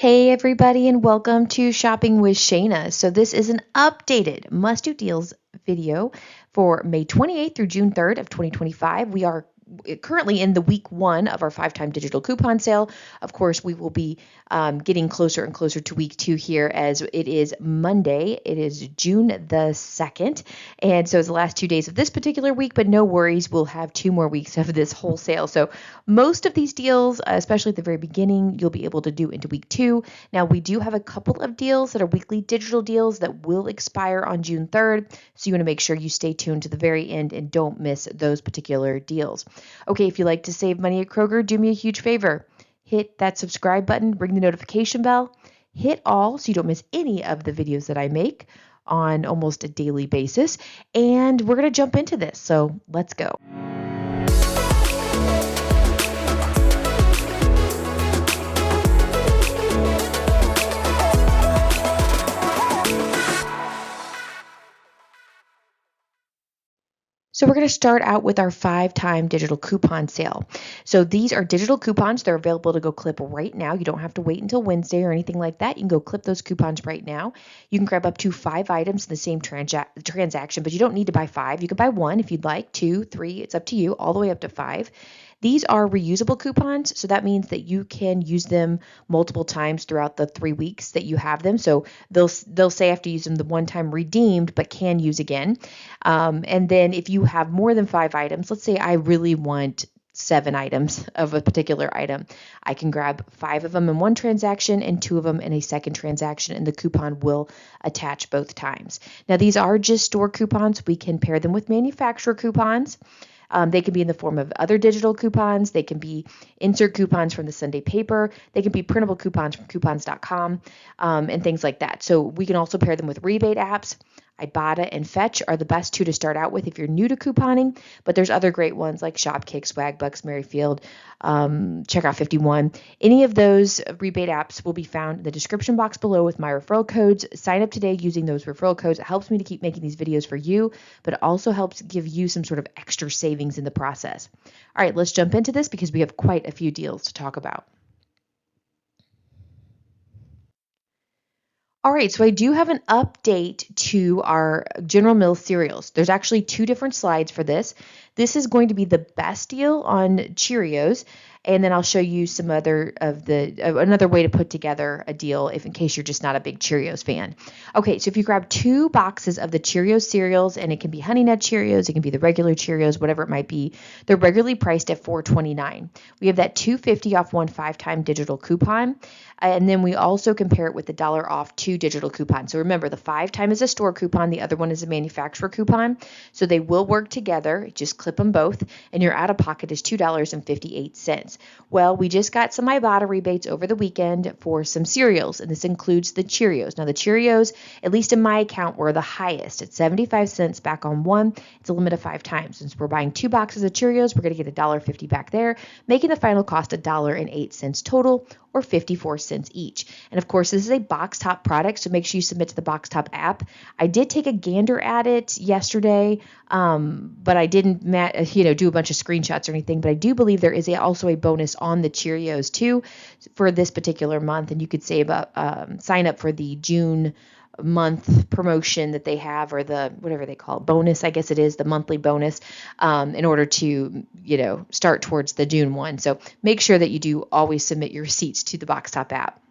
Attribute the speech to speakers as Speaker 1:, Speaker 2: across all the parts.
Speaker 1: Hey everybody and welcome to Shopping with Shana. So this is an updated must-do deals video for May 28th through June 3rd of 2025. We are currently in the week 1 of our 5-time digital coupon sale. Of course, we will be getting closer and closer to week 2 here as it is Monday. It is June the 2nd. And so it's the last 2 days of this particular week, but no worries. We'll have 2 more weeks of this whole sale. So most of these deals, especially at the very beginning, you'll be able to do into week 2. Now, we do have a couple of deals that are weekly digital deals that will expire on June 3rd. So you want to make sure you stay tuned to the very end and don't miss those particular deals. Okay, if you like to save money at Kroger, do me a huge favor. Hit that subscribe button, ring the notification bell, hit all so you don't miss any of the videos that I make on almost a daily basis. And we're going to jump into this. So let's go. So we're going to start out with our 5-time digital coupon sale. So these are digital coupons. They're available to go clip right now. You don't have to wait until Wednesday or anything like that. You can go clip those coupons right now. You can grab up to 5 items in the same transaction, but you don't need to buy 5. You can buy 1 if you'd like, 2, 3. It's up to you, all the way up to 5. These are reusable coupons, so that means that you can use them multiple times throughout the 3 weeks that you have them. So they'll say I have to use them the one time redeemed, but can use again. And then if you have more than 5 items, let's say I really want 7 items of a particular item, I can grab 5 of them in one transaction and 2 of them in a second transaction, and the coupon will attach both times. Now, these are just store coupons. We can pair them with manufacturer coupons. They can be in the form of other digital coupons. They can be insert coupons from the Sunday paper. They can be printable coupons from coupons.com and things like that. So we can also pair them with rebate apps. Ibotta and Fetch are the best 2 to start out with if you're new to couponing, but there's other great ones like Shopkick, Swagbucks, Merryfield, Checkout 51. Any of those rebate apps will be found in the description box below with my referral codes. Sign up today using those referral codes. It helps me to keep making these videos for you, but it also helps give you some sort of extra savings in the process. All right, let's jump into this because we have quite a few deals to talk about. All right, so I do have an update to our General Mills cereals. There's actually 2 different slides for this. This is going to be the best deal on Cheerios, and then I'll show you some other of another way to put together a deal if in case you're just not a big Cheerios fan. Okay, so if you grab 2 boxes of the Cheerios cereals, and it can be Honey Nut Cheerios, it can be the regular Cheerios, whatever it might be, they're regularly priced at $4.29. We have that $2.50 off 1 5-time digital coupon. And then we also compare it with the $1 off 2 digital coupons. So remember, the 5-time is a store coupon. The other one is a manufacturer coupon. So they will work together. Just clip them both. And your out-of-pocket is $2.58. Well, we just got some Ibotta rebates over the weekend for some cereals. And this includes the Cheerios. Now, the Cheerios, at least in my account, were the highest at 75 cents back on 1. It's a limit of 5 times. Since we're buying 2 boxes of Cheerios, we're going to get $1.50 back there, making the final cost $1.08 total, or 54 cents each. And of course, this is a box top product, so make sure you submit to the box top app. I did take a gander at it yesterday, but I didn't do a bunch of screenshots or anything, but I do believe there is also a bonus on the Cheerios too for this particular month, and you could sign up for the June month promotion that they have, or the whatever they call it, bonus, I guess it is, the monthly bonus, in order to start towards the June one. So make sure that you do always submit your receipts to the box top app.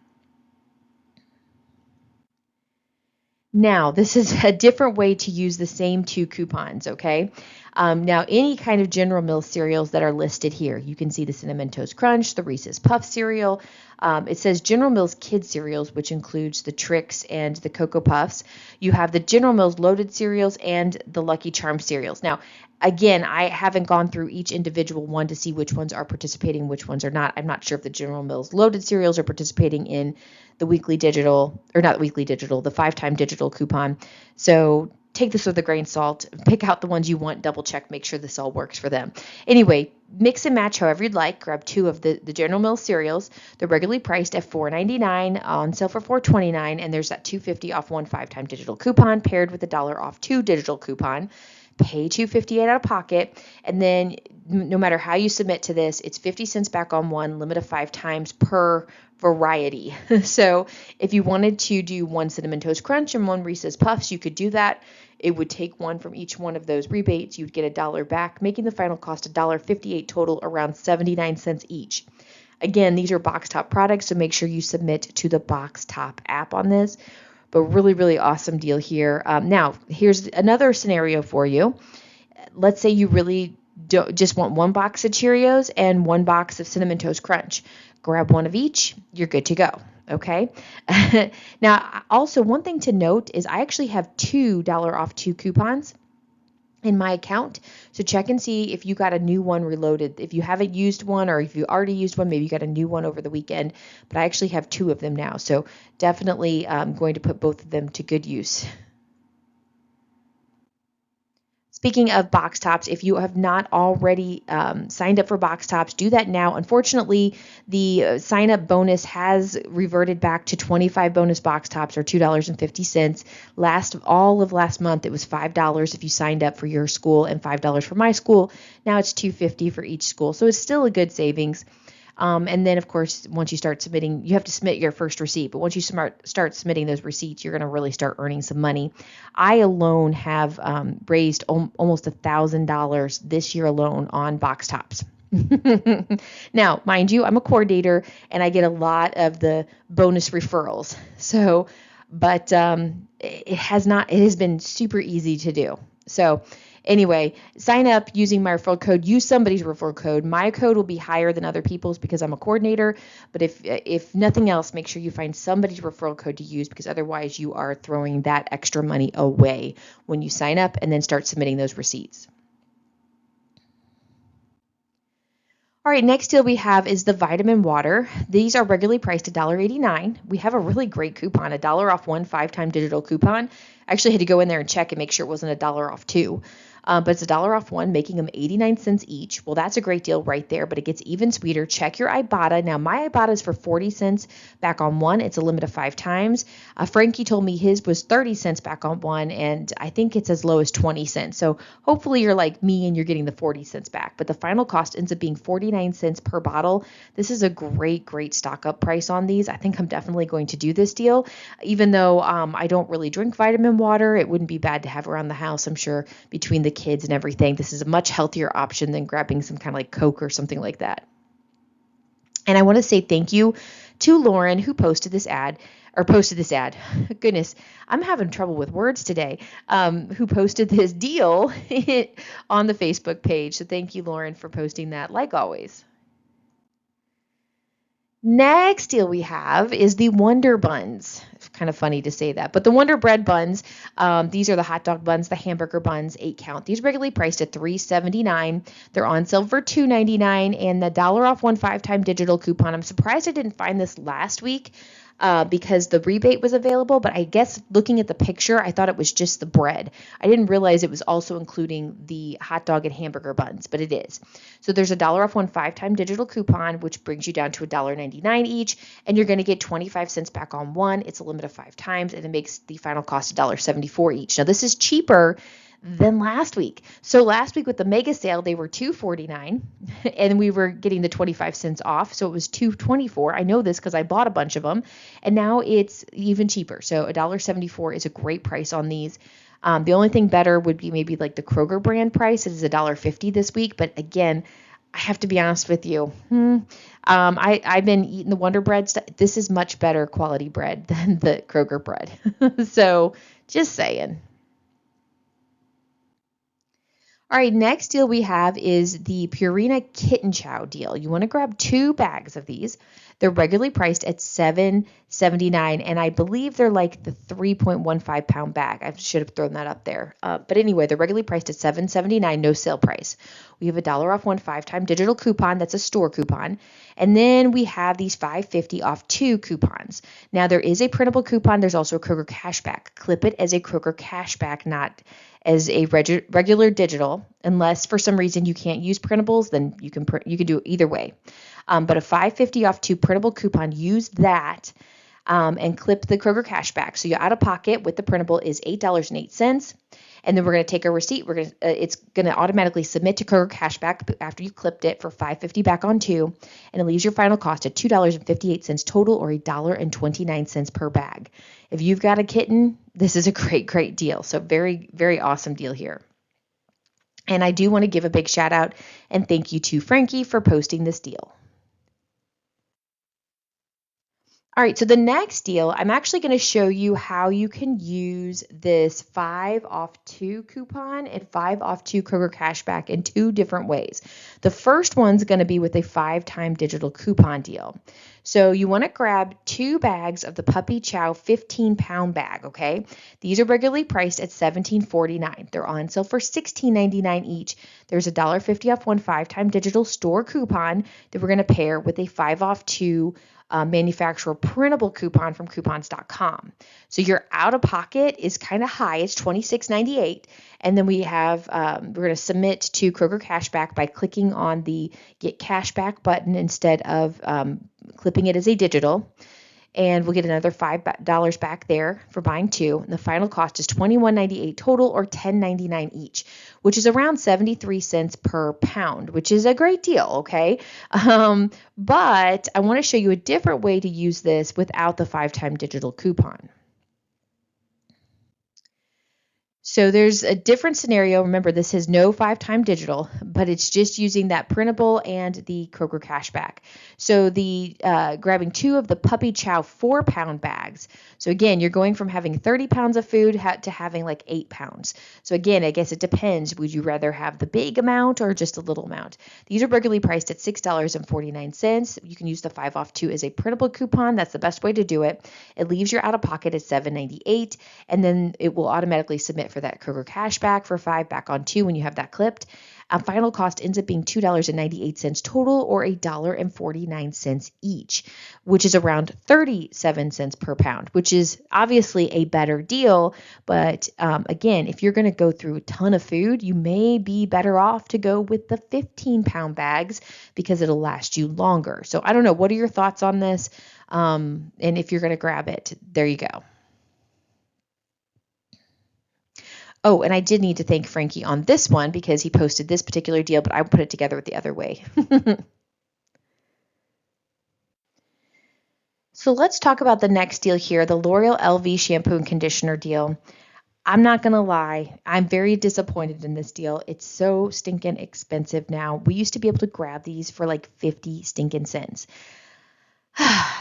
Speaker 1: Now, this is a different way to use the same 2 coupons, okay? Now, any kind of General Mills cereals that are listed here, you can see the Cinnamon Toast Crunch, the Reese's Puff cereal. It says General Mills Kids cereals, which includes the Trix and the Cocoa Puffs. You have the General Mills Loaded cereals and the Lucky Charms cereals. Now, again, I haven't gone through each individual one to see which ones are participating, which ones are not. I'm not sure if the General Mills Loaded cereals are participating in the weekly digital, or not weekly digital, the 5-time digital coupon. So take this with a grain of salt, pick out the ones you want, double check, make sure this all works for them. Anyway, mix and match however you'd like. Grab 2 of the General Mills cereals. They're regularly priced at $4.99, on sale for $4.29, and there's that $2.50 off 1 5-time digital coupon paired with the $1 off 2 digital coupon. Pay $2.58 out of pocket, and then no matter how you submit to this, it's 50 cents back on 1, limit of 5 times per variety. So if you wanted to do one Cinnamon Toast Crunch and one Reese's Puffs, you could do that. It would take one from each one of those rebates. You'd get $1 back, making the final cost $1.58 total, around 79 cents each. Again, these are box top products, so make sure you submit to the box top app on this. But really, really awesome deal here. Now, here's another scenario for you. Let's say you really just want one box of Cheerios and one box of Cinnamon Toast Crunch. Grab one of each, you're good to go. Okay. Now, also one thing to note is I actually have $2 off 2 coupons in my account. So check and see if you got a new one reloaded. If you haven't used one, or if you already used one, maybe you got a new one over the weekend. But I actually have 2 of them now. So definitely going to put both of them to good use. Speaking of box tops, if you have not already signed up for box tops, do that now. Unfortunately, the sign up bonus has reverted back to 25 bonus box tops, or $2.50. All of last month, it was $5 if you signed up for your school and $5 for my school. Now it's $2.50 for each school. So it's still a good savings. And then, of course, once you start submitting, you have to submit your first receipt. But once you start submitting those receipts, you're going to really start earning some money. I alone have raised almost $1,000 this year alone on box tops. Now, mind you, I'm a coordinator and I get a lot of the bonus referrals. So, but it has been super easy to do. So anyway, sign up using my referral code. Use somebody's referral code. My code will be higher than other people's because I'm a coordinator. But if nothing else, make sure you find somebody's referral code to use, because otherwise you are throwing that extra money away when you sign up and then start submitting those receipts. All right, next deal we have is the vitamin water. These are regularly priced $1.89. We have a really great coupon, $1 off 1 5-time digital coupon. I actually had to go in there and check and make sure it wasn't $1 off 2. But it's $1 off 1, making them 89 cents each. Well, that's a great deal right there, but it gets even sweeter. Check your Ibotta. Now, my Ibotta is for 40 cents back on 1. It's a limit of 5 times. Frankie told me his was 30 cents back on 1, and I think it's as low as 20 cents. So hopefully you're like me and you're getting the 40 cents back. But the final cost ends up being 49 cents per bottle. This is a great, great stock up price on these. I think I'm definitely going to do this deal. Even though I don't really drink vitamin water, it wouldn't be bad to have around the house, I'm sure, between the kids and everything. This is a much healthier option than grabbing some kind of like Coke or something like that. And I want to say thank you to Lauren who posted this ad. Goodness, I'm having trouble with words today. Who posted this deal on the Facebook page. So thank you, Lauren, for posting that, like always. Next deal we have is the Wonder Buns. It's kind of funny to say that, but the Wonderbread buns, these are the hot dog buns, the hamburger buns, 8 count. These are regularly priced at $3.79. They're on sale for $2.99, and the $1 off 1 5-time digital coupon. I'm surprised I didn't find this last week because the rebate was available, but I guess looking at the picture, I thought it was just the bread. I didn't realize it was also including the hot dog and hamburger buns, but it is. So there's a $1 off 1 5-time digital coupon, which brings you down to $1.99 each, and you're going to get 25 cents back on 1. It's a limit of 5 times, and it makes the final cost $1.74 each. Now this is cheaper than last week. So last week with the mega sale, they were $2.49 and we were getting the 25 cents off. So it was $2.24. I know this because I bought a bunch of them, and now it's even cheaper. So $1.74 is a great price on these. The only thing better would be maybe like the Kroger brand price. It is $1.50 this week. But again, I have to be honest with you. I've been eating the Wonderbread stuff. This is much better quality bread than the Kroger bread. So just saying. All right, next deal we have is the Purina Kitten Chow deal. You want to grab 2 bags of these. They're regularly priced at $7.79, and I believe they're like the 3.15 pound bag. I should have thrown that up there. But anyway, they're regularly priced at $7.79, no sale price. We have a $1 off 1 5-time digital coupon. That's a store coupon. And then we have these $5.50 off 2 coupons. Now, there is a printable coupon. There's also a Kroger cashback. Clip it as a Kroger cashback, not as a regular digital. Unless for some reason you can't use printables, then you can do it either way. But a $5.50 off 2 printable coupon, use that and clip the Kroger cashback. So your out of pocket with the printable is $8.08. And then we're going to take a receipt. It's going to automatically submit to Kroger Cashback after you clipped it for $5.50 back on 2, and it leaves your final cost at $2.58 total, or $1.29 per bag. If you've got a kitten, this is a great deal. So very, very awesome deal here. And I do want to give a big shout out and thank you to Frankie for posting this deal. All right, so the next deal, I'm actually going to show you how you can use this 5 off 2 coupon and 5 off 2 Kroger Cashback in 2 different ways. The first one's going to be with a 5-time digital coupon deal. So you want to grab 2 bags of the Puppy Chow 15-pound bag, okay? These are regularly priced at $17.49. They're on sale for $16.99 each. There's a $1.50 off 1 5-time digital store coupon that we're going to pair with a 5 off 2 manufacturer printable coupon from coupons.com. So your out of pocket is kind of high. It's $26.98. And then we have, we're going to submit to Kroger Cashback by clicking on the Get Cashback button instead of clipping it as a digital. And we'll get another $5 back there for buying 2. And the final cost is $21.98 total, or $10.99 each, which is around 73 cents per pound, which is a great deal, okay? But I want to show you a different way to use this without the 5-time digital coupon. So there's a different scenario. Remember, this has no 5-time digital, but it's just using that printable and the Kroger Cashback. So the grabbing 2 of the Puppy Chow 4-pound bags. So again, you're going from having 30 pounds of food to having like 8 pounds. So again, I guess it depends. Would you rather have the big amount or just a little amount? These are regularly priced at $6.49. You can use the 5 off 2 as a printable coupon. That's the best way to do it. It leaves your out of pocket at $7.98, and then it will automatically submit for that Kroger Cashback for 5 back on 2 when you have that clipped. Final cost ends up being $2.98 total, or $1.49 each, which is around 37 cents per pound, which is obviously a better deal. But again, if you're going to go through a ton of food, you may be better off to go with the 15-pound bags because it'll last you longer. So I don't know. What are your thoughts on this? And if you're going to grab it, there you go. Oh, and I did need to thank Frankie on this one because he posted this particular deal, but I put it together the other way. So let's talk about the next deal here, the L'Oreal LV shampoo and conditioner deal. I'm not going to lie. I'm very disappointed in this deal. It's so stinking expensive now. We used to be able to grab these for like 50 stinking cents.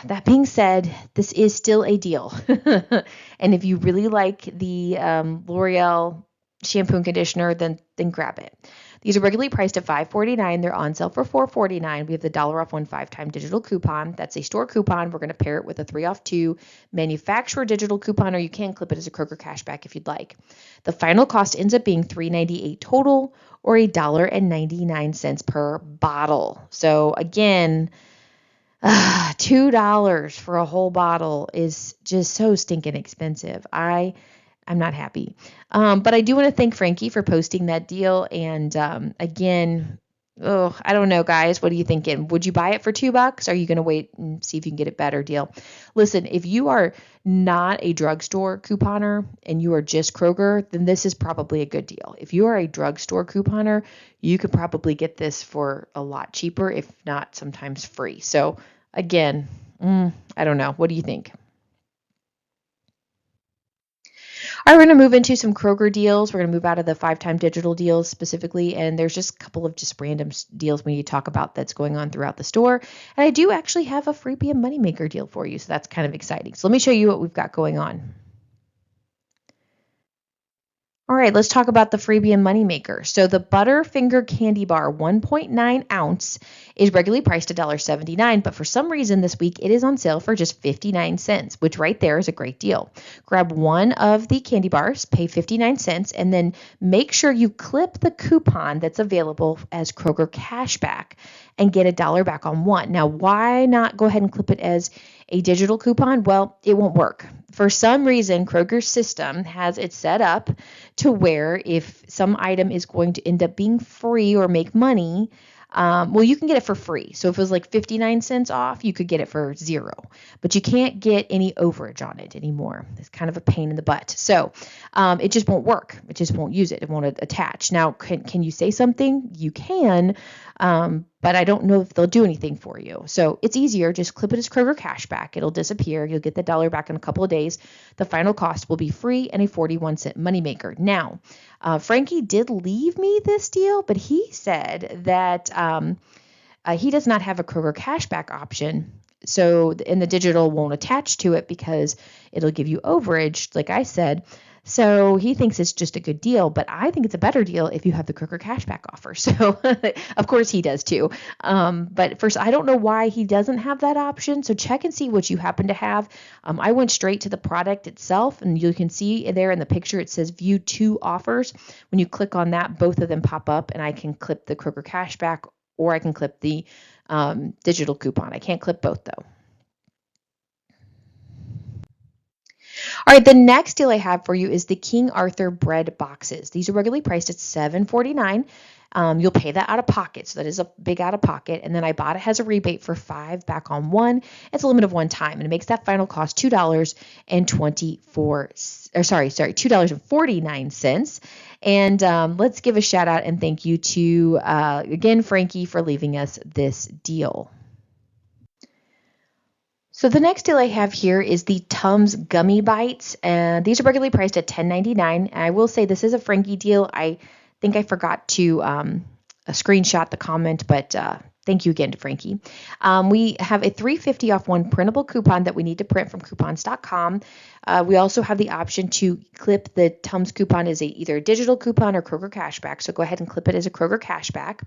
Speaker 1: That being said, this is still a deal. And if you really like the L'Oreal shampoo and conditioner, then grab it. These are regularly priced at $5.49. They're on sale for $4.49. We have the $1 off 1 5-time digital coupon. That's a store coupon. We're going to pair it with a 3 off 2 manufacturer digital coupon, or you can clip it as a Kroger Cashback if you'd like. The final cost ends up being $3.98 total, or $1.99 per bottle. So again, $2 for a whole bottle is just so stinking expensive. I'm not happy. But I do want to thank Frankie for posting that deal. And again, I don't know, guys. What are you thinking? Would you buy it for $2? Or are you going to wait and see if you can get a better deal? Listen, if you are not a drugstore couponer and you are just Kroger, then this is probably a good deal. If you are a drugstore couponer, you could probably get this for a lot cheaper, if not sometimes free. So again, I don't know. What do you think? All right, we're going to move into some Kroger deals. We're going to move out of the 5-time digital deals specifically, and there's just a couple of just random deals we need to talk about that's going on throughout the store. And I do actually have a freebie and moneymaker deal for you, so that's kind of exciting. So let me show you what we've got going on. All right, let's talk about the freebie and moneymaker. So the Butterfinger Candy Bar 1.9 ounce is regularly priced $1.79, but for some reason this week it is on sale for just 59 cents, which right there is a great deal. Grab one of the candy bars, pay 59 cents, and then make sure you clip the coupon that's available as Kroger Cashback and get $1 back on one. Now, why not go ahead and clip it as a digital coupon? Well, it won't work. For some reason, Kroger's system has it set up to where if some item is going to end up being free or make money, Well, you can get it for free. So if it was like 59 cents off, you could get it for zero, but you can't get any overage on it anymore. It's kind of a pain in the butt. So it just won't work. It just won't use it. It won't attach. Now, can you say something? You can, but I don't know if they'll do anything for you. So it's easier. Just clip it as Kroger cashback. It'll disappear. You'll get the dollar back in a couple of days. The final cost will be free and a 41-cent moneymaker. Now, Frankie did leave me this deal, but he said that he does not have a Kroger cashback option. So, and the digital won't attach to it because it'll give you overage, like I said. So he thinks it's just a good deal, but I think it's a better deal if you have the Kroger cashback offer. So of course he does too. But first, I don't know why he doesn't have that option. So check and see what you happen to have. I went straight to the product itself, and you can see there in the picture, it says view 2 offers. When you click on that, both of them pop up, and I can clip the Kroger cashback or I can clip the digital coupon. I can't clip both though. All right, the next deal I have for you is the King Arthur bread boxes. These are regularly priced at $7.49. You'll pay that out of pocket, so that is a big out of pocket. And then I bought it has a rebate for $5 back on one. It's a limit of one time, and it makes that final cost $2.49. And let's give a shout out and thank you to again Frankie for leaving us this deal. So the next deal I have here is the Tums Gummy Bites, and these are regularly priced at $10.99. And I will say this is a Frankie deal. I think I forgot to screenshot the comment, but thank you again to Frankie. We have a $3.50 off one printable coupon that we need to print from coupons.com. We also have the option to clip the Tums coupon as either a digital coupon or Kroger cashback. So go ahead and clip it as a Kroger cashback.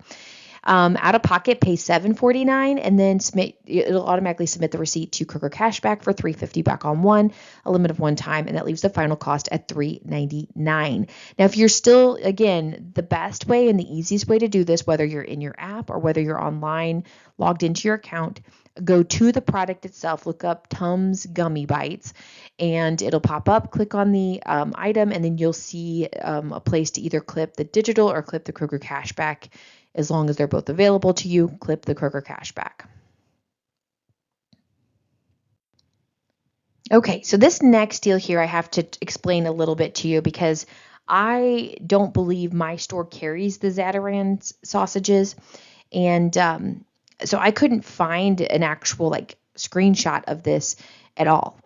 Speaker 1: Out of pocket, pay $7.49, and then it'll automatically submit the receipt to Kroger Cashback for $3.50 back on one, a limit of one time, and that leaves the final cost at $3.99. Now, if you're still, again, the best way and the easiest way to do this, whether you're in your app or whether you're online, logged into your account, go to the product itself, look up Tums Gummy Bites, and it'll pop up. Click on the item, and then you'll see a place to either clip the digital or clip the Kroger Cashback. As long as they're both available to you, clip the Kroger cashback. Okay, so this next deal here, I have to explain a little bit to you because I don't believe my store carries the Zatarans sausages. And so I couldn't find an actual screenshot of this at all.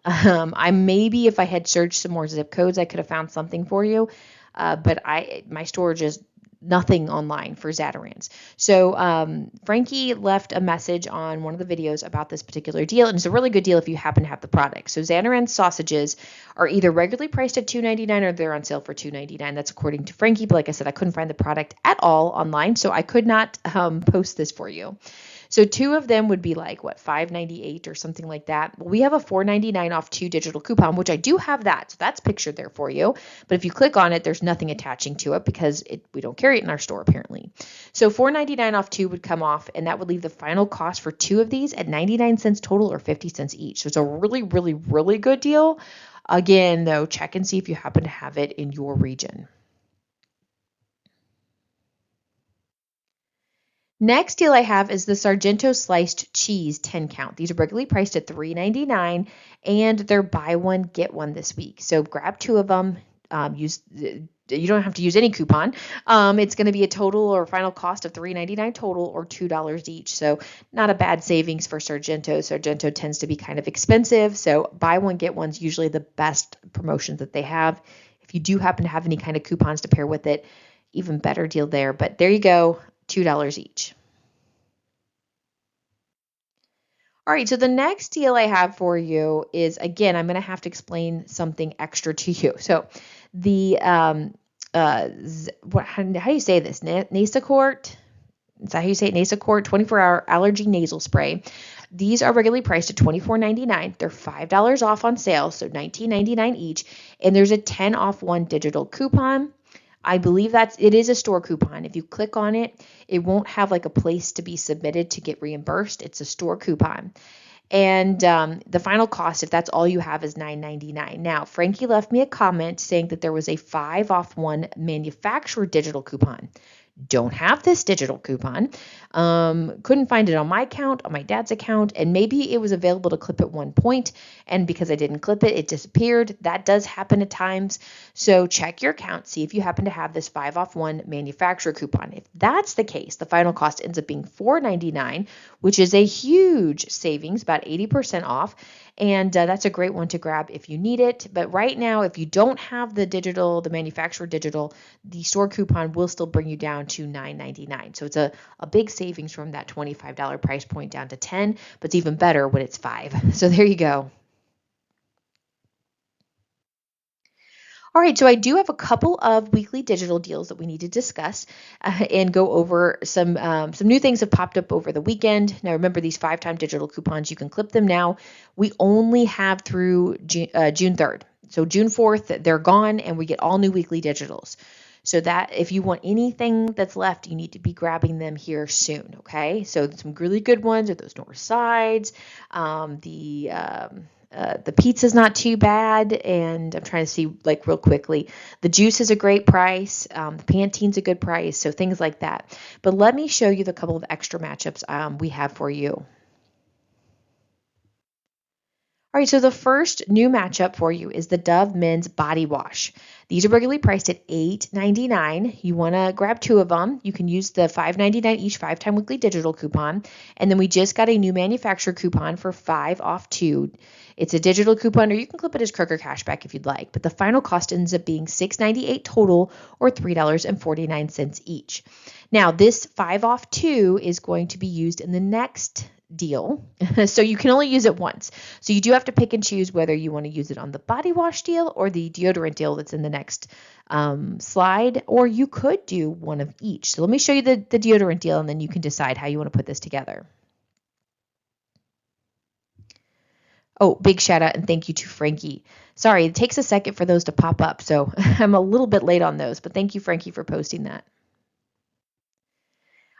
Speaker 1: Maybe if I had searched some more zip codes, I could have found something for you. But my store just nothing online for Zatarans. So Frankie left a message on one of the videos about this particular deal, and it's a really good deal if you happen to have the product. So Zatarans sausages are either regularly priced at $2.99 or they're on sale for $2.99. That's according to Frankie, but like I said, I couldn't find the product at all online, so I could not post this for you. So 2 of them would be $5.98 or something like that. Well, we have a $4.99 off 2 digital coupon, which I do have that. So that's pictured there for you. But if you click on it, there's nothing attaching to it because we don't carry it in our store apparently. So $4.99 off 2 would come off, and that would leave the final cost for 2 of these at 99 cents total or 50 cents each. So it's a really, really, really good deal. Again, though, check and see if you happen to have it in your region. Next deal I have is the Sarento sliced cheese 10 count. These are regularly priced at $3.99, and they're buy one get one this week. So grab 2 of them. You don't have to use any coupon. It's going to be a total or final cost of $3.99 total or $2 each. So not a bad savings for Sarento. Sarento tends to be kind of expensive. So buy one get one's usually the best promotion that they have. If you do happen to have any kind of coupons to pair with it, even better deal there. But there you go. $2 each. All right, so the next deal I have for you is, again, I'm going to have to explain something extra to you. So the, how do you say this? NasaCourt? Is that how you say it? NasaCourt 24-hour allergy nasal spray. These are regularly priced at $24.99. They're $5 off on sale, so $19.99 each. And there's a 10 off 1 digital coupon. I believe it is a store coupon. If you click on it, it won't have a place to be submitted to get reimbursed. It's a store coupon. And the final cost, if that's all you have, is $9.99. Now, Frankie left me a comment saying that there was a 5 off 1 manufacturer digital coupon. don't have this digital coupon. Couldn't find it on my account, on my dad's account, and maybe it was available to clip at one point, and because I didn't clip it, it disappeared. That does happen at times. So check your account, see if you happen to have this 5 off 1 manufacturer coupon. If that's the case, the final cost ends up being $4.99, which is a huge savings, about 80% off. And that's a great one to grab if you need it. But right now, if you don't have the digital, the manufacturer digital, the store coupon will still bring you down to $9.99. So it's a big savings from that $25 price point down to $10, but it's even better when it's $5. So there you go. All right, so I do have a couple of weekly digital deals that we need to discuss and go over some new things have popped up over the weekend. Now remember these 5-time digital coupons, you can clip them now. We only have through June 3rd. So June 4th, they're gone and we get all new weekly digitals. So that if you want anything that's left, you need to be grabbing them here soon, okay? So some really good ones are those North Sides, the pizza's not too bad, and I'm trying to see like real quickly. The juice is a great price. The Pantene's a good price, so things like that. But let me show you the couple of extra matchups we have for you. All right, so the first new matchup for you is the Dove Men's Body Wash. These are regularly priced at $8.99. You want to grab 2 of them. You can use the $5.99 each 5-time weekly digital coupon. And then we just got a new manufacturer coupon for 5 off 2. It's a digital coupon, or you can clip it as Kroger cashback if you'd like. But the final cost ends up being $6.98 total, or $3.49 each. Now, this 5 off 2 is going to be used in the next deal. So you can only use it once. So you do have to pick and choose whether you want to use it on the body wash deal or the deodorant deal that's in the next slide, or you could do one of each. So let me show you the deodorant deal, and then you can decide how you want to put this together. Oh, big shout out and thank you to Frankie. Sorry, it takes a second for those to pop up, so I'm a little bit late on those, but thank you, Frankie, for posting that.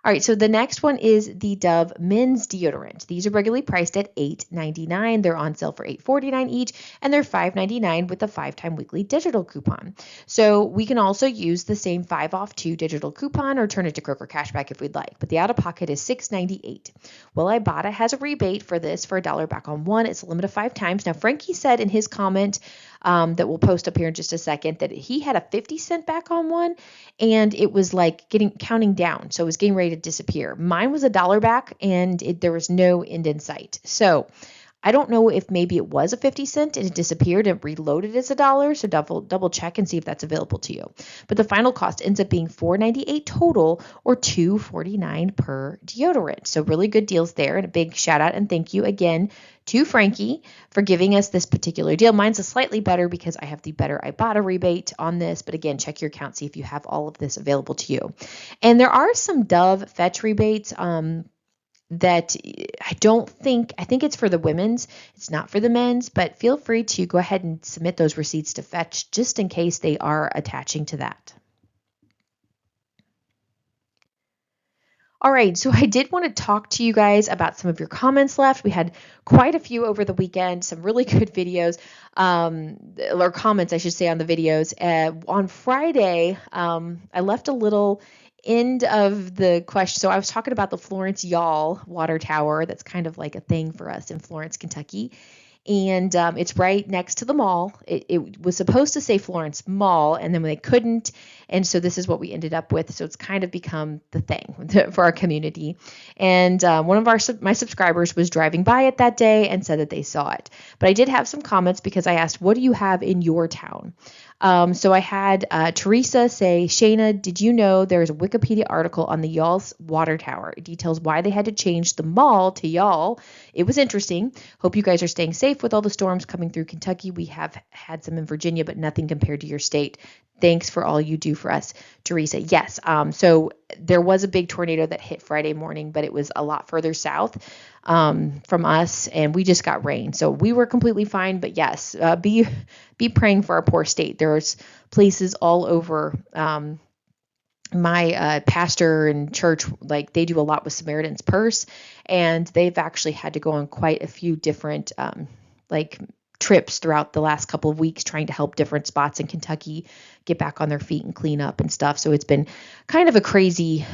Speaker 1: All right, so the next one is the Dove Men's Deodorant. These are regularly priced at $8.99. They're on sale for $8.49 each, and they're $5.99 with a 5-time weekly digital coupon. So we can also use the same 5 off 2 digital coupon or turn it to Kroger cashback if we'd like, but the out-of-pocket is $6.98. Well, Ibotta has a rebate for this for $1 back on 1. It's a limit of 5 times. Now, Frankie said in his comment that we'll post up here in just a second that he had a 50-cent back on 1, and it was like counting down. So it was getting ready to disappear. Mine was $1 back, and there was no end in sight. So I don't know if maybe it was a 50-cent and it disappeared and reloaded as $1. So double check and see if that's available to you. But the final cost ends up being $4.98 total, or $2.49 per deodorant. So really good deals there, and a big shout out and thank you again to Frankie for giving us this particular deal. Mine's a slightly better because I have the better Ibotta rebate on this, but again, check your account, see if you have all of this available to you. And there are some Dove Fetch rebates that I think it's for the women's, it's not for the men's, but feel free to go ahead and submit those receipts to Fetch just in case they are attaching to that. All right, so I did want to talk to you guys about some of your comments left. We had quite a few over the weekend, some really good videos, or comments, I should say, on the videos. On Friday, I left a little end of the question. So I was talking about the Florence Y'all water tower. That's kind of like a thing for us in Florence, Kentucky. And it's right next to the mall. It was supposed to say Florence Mall, and then they couldn't. And so this is what we ended up with. So it's kind of become the thing for our community. And one of my subscribers was driving by it that day and said that they saw it. But I did have some comments because I asked, what do you have in your town? So I had Teresa say, Shana, did you know there's a Wikipedia article on the Y'all's water tower? It details why they had to change the mall to Y'all. It was interesting. Hope you guys are staying safe with all the storms coming through Kentucky. We have had some in Virginia, but nothing compared to your state. Thanks for all you do for us, Teresa. Yes. So there was a big tornado that hit Friday morning, but it was a lot further south from us, and we just got rain. So we were completely fine. But yes, be praying for our poor state. There's places all over. My pastor and church, like they do a lot with Samaritan's Purse, and they've actually had to go on quite a few different like trips throughout the last couple of weeks trying to help different spots in Kentucky get back on their feet and clean up and stuff. So it's been kind of a crazy,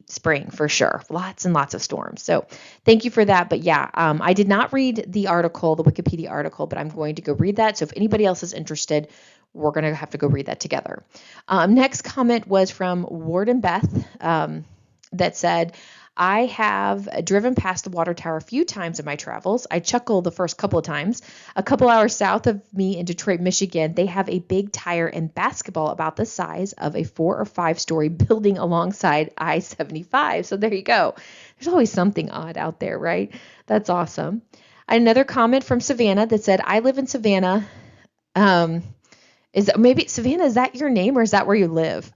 Speaker 1: spring for sure. Lots and lots of storms. So thank you for that. But yeah, I did not read the article, the Wikipedia article, but I'm going to go read that. So if anybody else is interested, we're going to have to go read that together. Next comment was from Warden Beth that said, I have driven past the water tower a few times in my travels. I chuckled the first couple of times. A couple hours south of me in Detroit, Michigan, they have a big tire and basketball about the size of a 4 or 5 story building alongside I-75. So there you go. There's always something odd out there, right? That's awesome. Another comment from Savannah that said, I live in Savannah. Savannah, is that your name or is that where you live?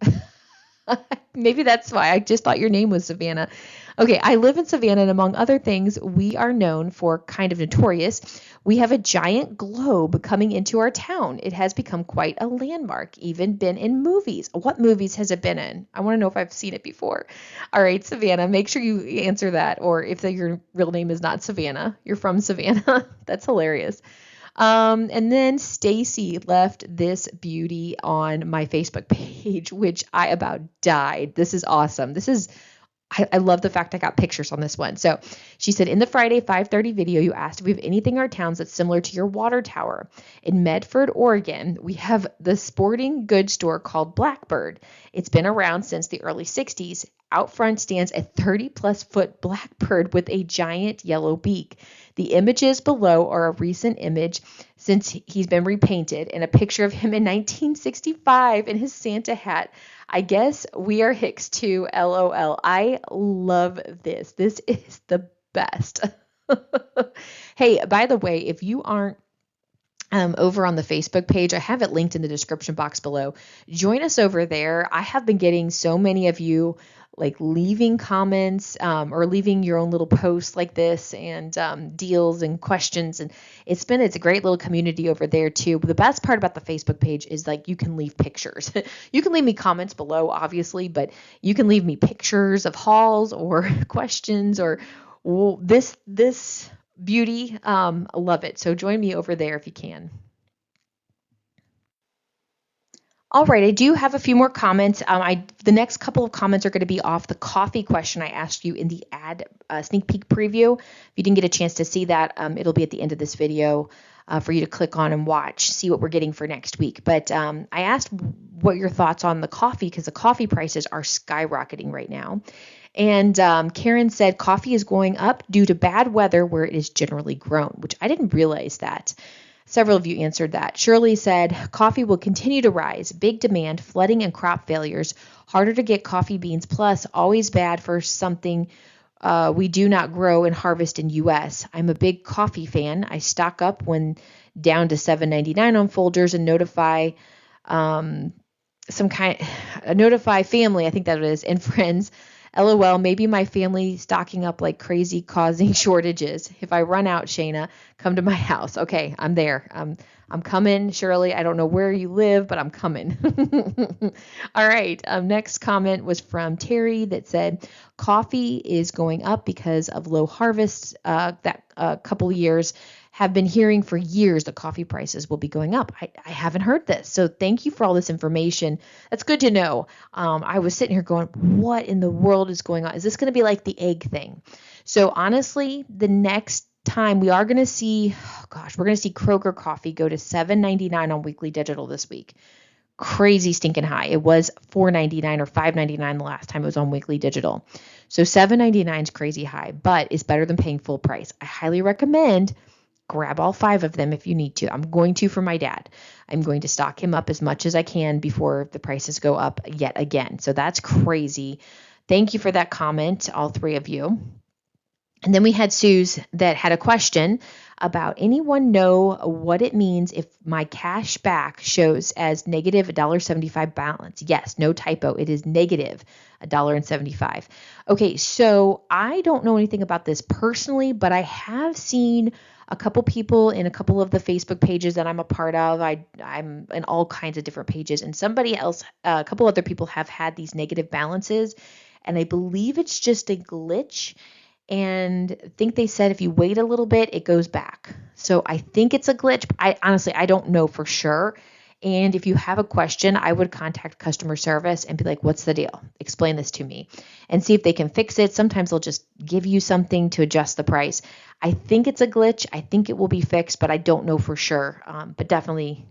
Speaker 1: Maybe that's why. I just thought your name was Savannah. Okay, I live in Savannah, and among other things, we are known for kind of notorious. We have a giant globe coming into our town. It has become quite a landmark, even been in movies. What movies has it been in? I want to know if I've seen it before. All right, Savannah, make sure you answer that. Or if your real name is not Savannah, you're from Savannah. That's hilarious. And then Stacy left this beauty on my Facebook page, which I about died. This is awesome. I love the fact I got pictures on this one. So she said, in the Friday 5:30 video, you asked if we have anything in our towns that's similar to your water tower. In Medford, Oregon, we have the sporting goods store called Blackbird. It's been around since the early 60s. Out front stands a 30-plus foot blackbird with a giant yellow beak. The images below are a recent image since he's been repainted and a picture of him in 1965 in his Santa hat. I guess we are Hicks too, LOL. I love this. This is the best. Hey, by the way, if you aren't over on the Facebook page, I have it linked in the description box below. Join us over there. I have been getting so many of you like leaving comments or leaving your own little posts like this and deals and questions. And it's a great little community over there too. But the best part about the Facebook page is like you can leave pictures. You can leave me comments below, obviously, but you can leave me pictures of hauls or questions or this beauty. I love it. So join me over there if you can. All right, I do have a few more comments. The next couple of comments are going to be off the coffee question I asked you in the ad sneak peek preview. If you didn't get a chance to see that, it'll be at the end of this video for you to click on and watch, see what we're getting for next week. But I asked what your thoughts on the coffee because the coffee prices are skyrocketing right now. And Karen said coffee is going up due to bad weather where it is generally grown, which I didn't realize that. Several of you answered that. Shirley said, coffee will continue to rise. Big demand, flooding and crop failures. Harder to get coffee beans, plus always bad for something we do not grow and harvest in U.S. I'm a big coffee fan. I stock up when down to $7.99 on Folgers and notify notify family, I think that it is, and friends. LOL, maybe my family stocking up like crazy causing shortages. If I run out, Shana, come to my house. Okay, I'm there. I'm coming, Shirley. I don't know where you live, but I'm coming. All right. Next comment was from Terry that said, coffee is going up because of low harvest. That couple of years have been hearing for years that coffee prices will be going up. I haven't heard this. So thank you for all this information. That's good to know. I was sitting here going, what in the world is going on? Is this going to be like the egg thing? So honestly, the next time we are going to see, we're going to see Kroger coffee go to $7.99 on Weekly Digital this week. Crazy stinking high. It was $4.99 or $5.99 the last time it was on Weekly Digital. So $7.99 is crazy high, but it's better than paying full price. I highly recommend grab all 5 of them if you need to. I'm going to for my dad. I'm going to stock him up as much as I can before the prices go up yet again. So that's crazy. Thank you for that comment, all 3 of you. And then we had Suze that had a question about anyone know what it means if my cash back shows as negative $1.75 balance. Yes, no typo. It is negative $1.75. Okay, so I don't know anything about this personally, but I have seen a couple people in a couple of the Facebook pages that I'm a part of. I'm in all kinds of different pages, and somebody else, a couple other people have had these negative balances, and I believe it's just a glitch. and I think they said if you wait a little bit, it goes back. So I think it's a glitch. But I don't know for sure. And if you have a question, I would contact customer service and be like, what's the deal? Explain this to me and see if they can fix it. Sometimes they'll just give you something to adjust the price. I think it's a glitch. I think it will be fixed, but I don't know for sure. But definitely,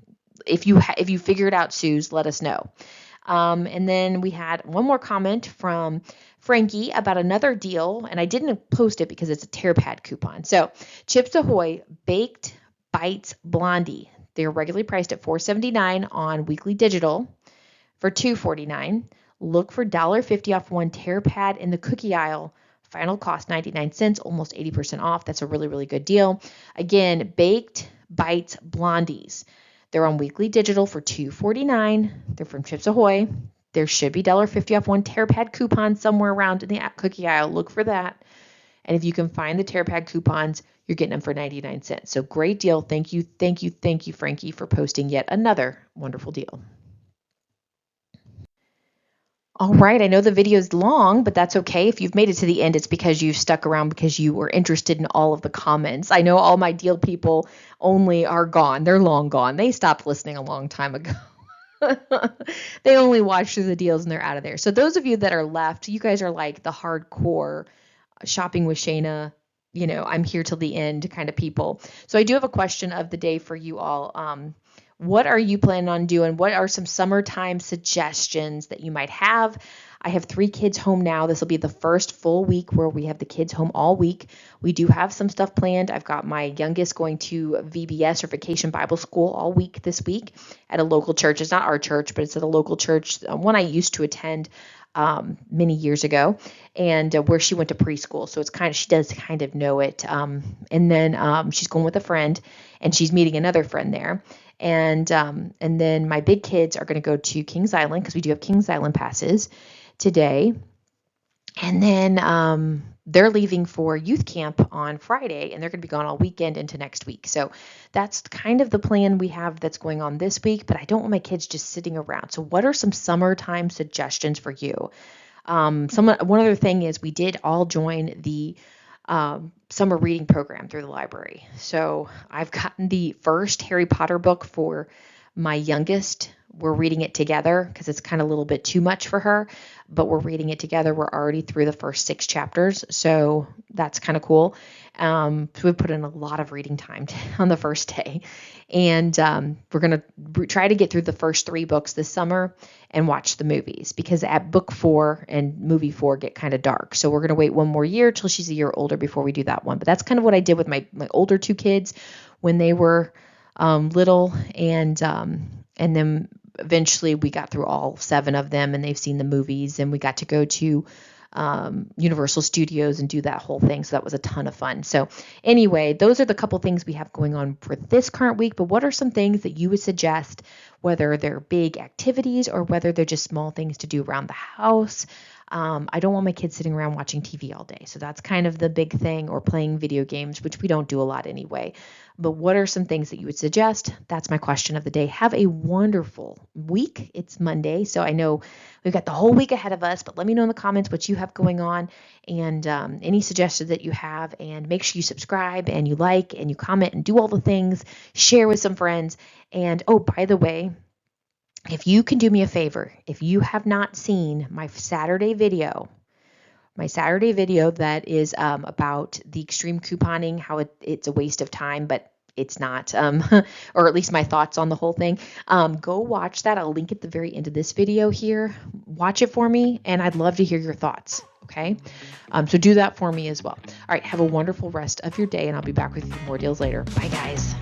Speaker 1: if you figure it out, Suze, let us know. And then we had one more comment from Frankie about another deal, and I didn't post it because it's a Tear Pad coupon. So Chips Ahoy Baked Bites Blondie. They're regularly priced at $4.79 on Weekly Digital for $2.49. Look for $1.50 off one Tear Pad in the cookie aisle. Final cost 99 cents, almost 80% off. That's a really, really good deal. Again, Baked Bites Blondies. They're on Weekly Digital for $2.49. They're from Chips Ahoy. There should be $1.50 off one Tear Pad coupon somewhere around in the cookie aisle. Look for that. And if you can find the Tear Pad coupons, you're getting them for 99 cents. So great deal. Thank you, Frankie, for posting yet another wonderful deal. All right, I know the video is long, but that's okay. If you've made it to the end, it's because you've stuck around because you were interested in all of the comments. I know all my deal people only are gone. They're long gone. They stopped listening a long time ago. They only watch through the deals and they're out of there. So those of you that are left, you guys are like the hardcore shopping with Shana, I'm here till the end kind of people. So I do have a question of the day for you all. What are you planning on doing? What are some summertime suggestions that you might have? I have 3 kids home now. This will be the first full week where we have the kids home all week. We do have some stuff planned. I've got my youngest going to VBS or Vacation Bible School all week this week at a local church. It's not our church, but it's at a local church, one I used to attend many years ago, and where she went to preschool. So she does kind of know it. And then she's going with a friend, and she's meeting another friend there. And then my big kids are going to go to Kings Island because we do have Kings Island passes today. And then they're leaving for youth camp on Friday, and they're going to be gone all weekend into next week. So that's kind of the plan we have that's going on this week, but I don't want my kids just sitting around. So what are some summertime suggestions for you? One other thing is we did all join the summer reading program through the library. So I've gotten the first Harry Potter book for my youngest. We're reading it together because it's kind of a little bit too much for her, but we're reading it together. We're already through the first 6 chapters, so that's kind of cool. So we put in a lot of reading time on the first day, and we're going to try to get through the first 3 books this summer and watch the movies, because at book 4 and movie 4 get kind of dark. So we're going to wait one more year till she's a year older before we do that one. But that's kind of what I did with my older 2 kids when they were little, and then eventually we got through all 7 of them, and they've seen the movies, and we got to go to Universal Studios and do that whole thing. So that was a ton of fun. So anyway, those are the couple things we have going on for this current week. But what are some things that you would suggest, whether they're big activities or whether they're just small things to do around the house? I don't want my kids sitting around watching TV all day. So that's kind of the big thing, or playing video games, which we don't do a lot anyway. But what are some things that you would suggest? That's my question of the day. Have a wonderful week. It's Monday, so I know we've got the whole week ahead of us, but let me know in the comments what you have going on, and any suggestions that you have. And make sure you subscribe and you like and you comment and do all the things. Share with some friends. And oh, by the way, if you can do me a favor, if you have not seen my Saturday video that is about the extreme couponing, how it's a waste of time, but it's not, or at least my thoughts on the whole thing, go watch that. I'll link at the very end of this video here. Watch it for me, and I'd love to hear your thoughts, okay? So do that for me as well. All right, have a wonderful rest of your day, and I'll be back with you with more deals later. Bye, guys.